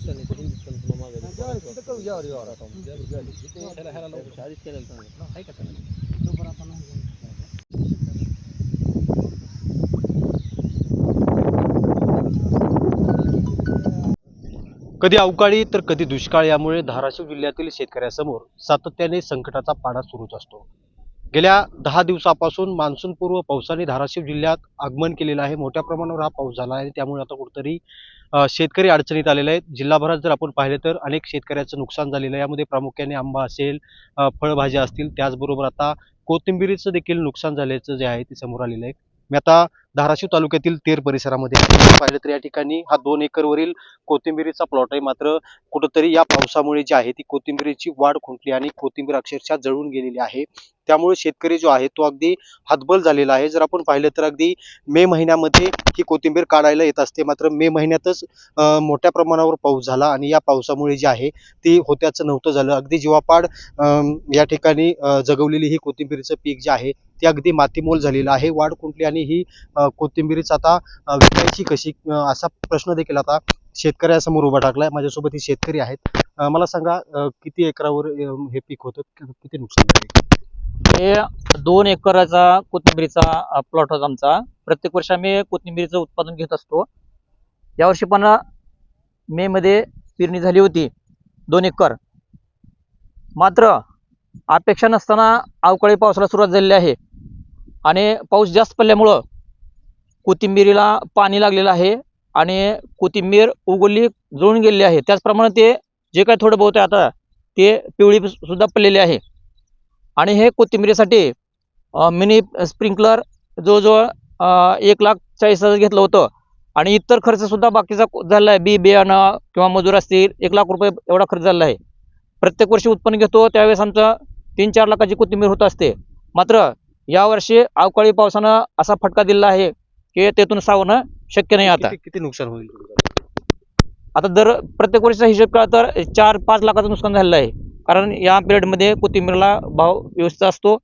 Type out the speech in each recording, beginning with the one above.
कधी अवकाळी तर कधी दुष्काळ यामुळे धाराशिव जिल्ह्यातील शेतकऱ्यासमोर सातत्याने संकटाचा पाडा सुरूच असतो। गेल्या 10 दिवसापासून मान्सूनपूर्व पावसाने धाराशिव जिल्ह्यात आगमन केलेलं आहे। मोठ्या प्रमाणावर हा पाऊस झाला आहे, त्यामुळे आता कुठेतरी शेतकरी अडचणीत आलेले आहेत। जिल्हाभरात जर आपण पाहिले तर अनेक शेतकऱ्याचं नुकसान झालेलं आहे। यामध्ये प्रामुख्याने आंबा असेल, फळभाज्या असतील, त्याचबरोबर आता कोथिंबिरीचं देखील नुकसान झाल्याचं जे आहे ते समोर आलेलं आहे। मी आता धाराशिव तालुक्यातील तेर परिसरामध्ये पाहिलं तर या ठिकाणी हा 2 एकरवरील कोथिंबिरीचा प्लॉट आहे। मात्र कुठेतरी या पावसामुळे जी आहे ती कोथिंबिरीची वाढ खुंटली आणि कोथिंबीर अक्षरशः जळून गेलेली आहे। त्यामुळे शेतकरी जो आहे तो अगदी हतबल झालेला आहे। जर आपण पाहिलं तर अगदी मे महिन्यामध्ये ही कोथिंबीर काढायला येत असते, मात्र मे महिन्यातच मोठ्या प्रमाणावर पाऊस झाला आणि या पावसामुळे जी आहे ती होत्याचं नव्हतं झालं। अगदी जीवापाड या ठिकाणी जगवलेली ही कोथिंबीरचं पीक जे आहे ते अगदी मातीमोल झालेलं आहे। वाढ खुंटली आणि ही कोथिंबीरीच आता विकायची कशी असा प्रश्न देखील आता शेतकऱ्यासमोर उभा टाकलाय। माझ्यासोबत ही शेतकरी आहेत। मला सांगा किती एकरावर हे पीक होतं, किती नुकसान झाले? हे 2 एकराचा कोथिंबीरीचा प्लॉट होता आमचा। प्रत्येक वर्षी आम्ही कोथिंबीरीचं उत्पादन घेत असतो। यावर्षी पण मे मध्ये पेरणी झाली होती 2 एकर। मात्र अपेक्षा नसताना अवकाळी पावसाला सुरुवात झालेली आहे आणि पाऊस जास्त पडल्यामुळं कोथिंबीरीला पाणी लागलेलं आहे आणि कोथिंबीर उगवली जळून गेलेली आहे। त्याचप्रमाणे ते जे काही थोडं बहुत आहे आता ते पिवळी सुद्धा पडलेली आहे आणि हे कोथिंबीरीसाठी मिनी स्प्रिंकलर जवळजवळ 1,40,000 घेतलं होतं आणि इतर खर्च सुद्धा बाकीचा झाला आहे। बियाणं किंवा मजूर असतील 1,00,000 रुपये एवढा खर्च झाला आहे। प्रत्येक वर्षी उत्पन्न घेतो त्यावेळेस आमचं 3-4 लाखाची कोथिंबीर होत असते। मात्र यावर्षी अवकाळी पावसानं असा फटका दिला आहे की त्यातून सावरणं शक्य नाही। आता किती नुकसान होईल? आता दर प्रत्येक वर्षीचा हिशोब केला तर 4-5 लाखाचं नुकसान झालेलं आहे। कारण या पिरियडमध्ये कोथिंबीरला भाव व्यवस्थित असतो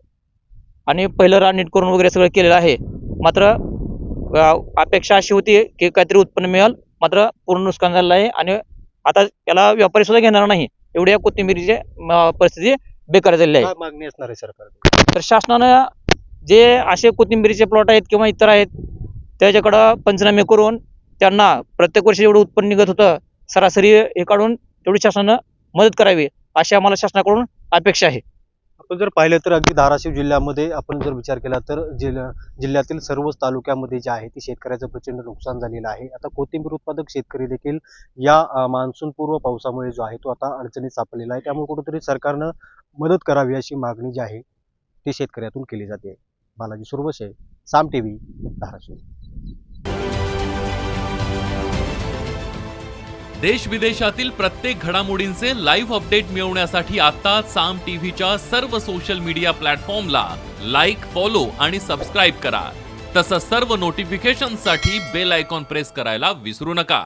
आणि पहिलं रान नीट करून वगैरे सगळं केलेलं आहे। मात्र अपेक्षा अशी होती की काहीतरी उत्पन्न मिळेल, मात्र पूर्ण नुकसान झालेलं आहे आणि आता याला व्यापारी सुद्धा घेणार नाही एवढी कोथिंबीरीची परिस्थिती बेकार झालेली आहे। काय मागणी असणार आहे सरकारला? तर शासनानं जे असे कोथिंबीरीचे प्लॉट आहेत किंवा इतर आहेत त्याच्याकडं पंचनामे करून त्यांना प्रत्येक वर्षी एवढं उत्पन्न निघत होतं सरासरी हे काढून तेवढी शासनानं मदत करावी अशी आम्हाला शासनाकडून अपेक्षा आहे। आपण जर पाहिलं तर अगदी धाराशिव जिल्ह्यामध्ये आपण जर विचार केला तर जिल्ह्यातील सर्वच तालुक्यामध्ये जे आहे ते शेतकऱ्याचं प्रचंड नुकसान झालेलं आहे। आता कोथिंबीर उत्पादक शेतकरी देखील या मान्सूनपूर्व पावसामुळे जो आहे तो आता अडचणीत सापडलेला आहे। त्यामुळे कुठेतरी सरकारनं मदत करावी अशी मागणी जी आहे ती शेतकऱ्यातून केली जाते। बालाजी सुरवसे, साम टीव्ही, धाराशिव। देश विदेशातील प्रत्येक घडामोडींचे लाईव्ह अपडेट मिळवण्यासाठी आता साम टीव्हीच्या सर्व सोशल मीडिया प्लॅटफॉर्मला लाईक, फॉलो आणि सबस्क्राईब करा। तसंच सर्व नोटिफिकेशनसाठी बेल आयकॉन प्रेस करायला विसरू नका।